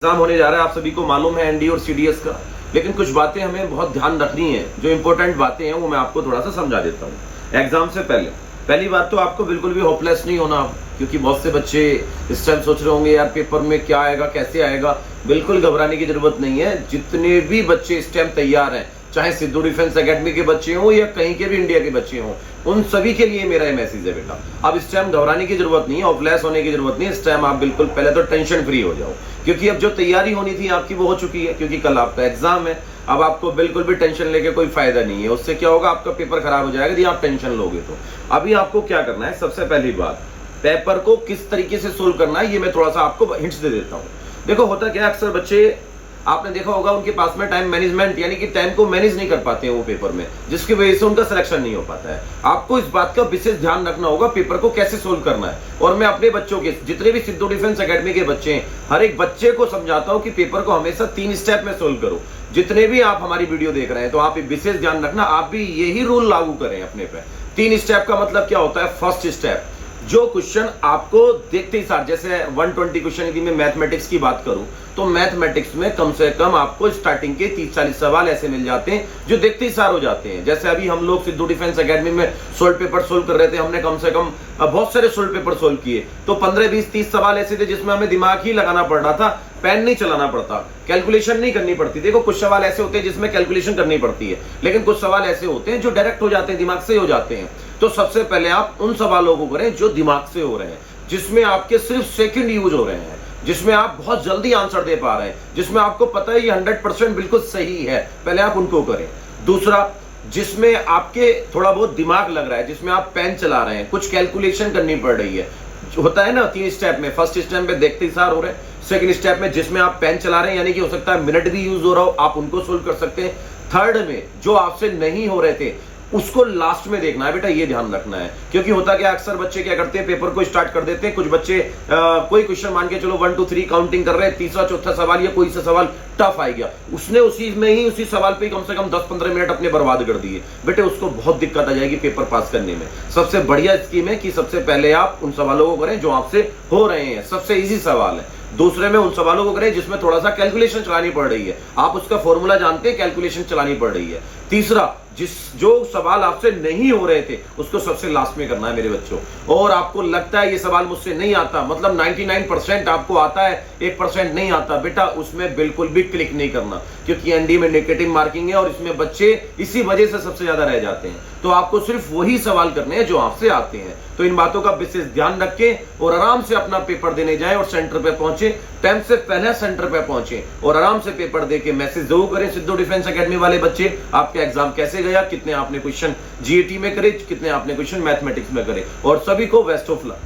Exam होने जा रहा है, आप सभी को मालूम है एनडी और सीडीएस का। लेकिन कुछ बातें हमें बहुत ध्यान रखनी है, जो इंपॉर्टेंट बातें हैं वो मैं आपको थोड़ा सा समझा देता हूँ एग्जाम से पहले। पहली बात तो आपको बिल्कुल भी होपलेस नहीं होना, क्योंकि बहुत से बच्चे इस टाइम सोच रहे होंगे यार पेपर में क्या आएगा, कैसे आएगा। बिल्कुल घबराने की जरूरत नहीं है। जितने भी बच्चे इस टाइम तैयार हैं, चाहे सिद्धू डिफेंस एकेडमी के बच्चे हों या कहीं के भी इंडिया के बच्चे हों, उन सभी के लिए मेरा ये मैसेज है बेटा, अब इस टाइम घबराने की जरूरत नहीं है, ऑफलेस होने की जरूरत नहीं है। इस टाइम आप बिल्कुल पहले तो टेंशन फ्री हो जाओ, क्योंकि अब जो तैयारी होनी थी आपकी वो हो चुकी है, क्योंकि कल आपका एग्जाम है। अब आपको बिल्कुल भी टेंशन लेके कोई फायदा नहीं है, उससे क्या होगा, आपका पेपर खराब हो जाएगा यदि आप टेंशन लोगे तो। अभी आपको क्या करना है, सबसे पहली बात, पेपर को किस तरीके से सोल्व करना है ये मैं थोड़ा सा आपको हिंट्स दे देता हूँ। देखो होता क्या, अक्सर बच्चे आपने देखा होगा उनके पास में टाइम मैनेजमेंट यानी कि टाइम को मैनेज नहीं कर पाते हैं वो पेपर में, जिसकी वजह से उनका सिलेक्शन नहीं हो पाता है। आपको इस बात का विशेष ध्यान रखना होगा पेपर को कैसे सोल्व करना है। और मैं अपने बच्चों के, जितने भी सिद्धू डिफेंस एकेडमी के बच्चे हैं, हर एक बच्चे को समझाता हूं कि पेपर को हमेशा 3 स्टेप में सोल्व करो। जितने भी आप हमारी वीडियो देख रहे हैं तो आप विशेष ध्यान रखना, आप भी यही रूल लागू करें अपने पे। 3 स्टेप का मतलब क्या होता है, फर्स्ट स्टेप, जो क्वेश्चन आपको देखते ही साथ, जैसे 120 क्वेश्चन यदि मैं मैथमेटिक्स की बात करूं तो मैथमेटिक्स में कम से कम आपको स्टार्टिंग के 30-40 सवाल ऐसे मिल जाते हैं जो देखते ही सार हो जाते हैं। जैसे अभी हम लोग सिद्धू डिफेंस एकेडमी में सोल्व पेपर सोल्व कर रहे थे, हमने कम से कम बहुत सारे सोल्व पेपर सोल्व किए, तो 15, 20, 30 सवाल ऐसे थे जिसमें हमें दिमाग ही लगाना पड़ रहा था, पेन नहीं चलाना पड़ता, कैलकुलेशन नहीं करनी पड़ती। देखो कुछ सवाल ऐसे होते हैं जिसमें कैलकुलेशन करनी पड़ती है, लेकिन कुछ सवाल ऐसे होते हैं जो डायरेक्ट हो जाते हैं, दिमाग से हो जाते हैं। तो सबसे पहले आप उन सवालों को करें जो दिमाग से हो रहे हैं, जिसमें आपके सिर्फ सेकंड यूज हो रहे हैं, जिसमें आप बहुत जल्दी आंसर दे पा रहे हैं, जिसमें आपको पता है ये 100% बिल्कुल सही है, पहले आप उनको करें। दूसरा, जिसमें आपके थोड़ा बहुत दिमाग लग रहा है, जिसमें आप पेन चला रहे हैं, कुछ कैलकुलेशन करनी पड़ रही है, होता है ना 3 स्टेप में। फर्स्ट स्टेप में देखते ही सार हो रहे हैं, सेकंड स्टेप में जिसमें आप पेन चला रहे हैं यानी कि हो सकता है मिनट भी यूज हो रहा हो, आप उनको सोल्व कर सकते हैं। थर्ड में जो आपसे नहीं हो रहे थे उसको लास्ट में देखना है बेटा, ये ध्यान रखना है। क्योंकि होता क्या, अक्सर बच्चे क्या करते हैं, पेपर को स्टार्ट कर देते हैं। कुछ बच्चे कोई क्वेश्चन मान के चलो 1 2 3 काउंटिंग कर रहे हैं, तीसरा चौथा सवाल या कोई सा सवाल टफ आ गया, उसने उसी सवाल पे कम से कम 10-15 मिनट अपने बर्बाद कर दिए। बेटे उसको बहुत दिक्कत आ जाएगी पेपर पास करने में। सबसे बढ़िया स्कीम है कि सबसे पहले आप उन सवालों को करें जो आपसे हो रहे हैं, सबसे इजी सवाल है। दूसरे में उन सवालों को करें जिसमें थोड़ा सा कैलकुलेशन चलानी पड़ रही है, आप उसका फॉर्मूला जानते हैं, कैलकुलेशन चलानी पड़ रही है। तीसरा, जो सवाल आपसे नहीं हो रहे थे उसको सबसे लास्ट में करना है मेरे बच्चों। और आपको लगता है ये सवाल मुझसे नहीं आता, मतलब 99% आपको आता है, 1% नहीं आता, बेटा उसमें बिल्कुल भी क्लिक नहीं करना, क्योंकि एनडी में नेगेटिव मार्किंग है और इसमें बच्चे इसी वजह से सबसे ज्यादा रह जाते हैं। तो आपको सिर्फ वही सवाल करने हैं जो आपसे आते हैं। तो इन बातों का विशेष ध्यान रखें और आराम से अपना पेपर देने जाएं और सेंटर पे पहुंचे, टाइम से पहले सेंटर पे पहुंचे और आराम से पेपर देके मैसेज जरूर करें सिद्धू डिफेंस एकेडमी वाले बच्चे, आपका एग्जाम कैसे गया, कितने आपने क्वेश्चन जीएटी में करे, कितने आपने क्वेश्चन मैथमेटिक्स में करे। और सभी को बेस्ट ऑफ लक।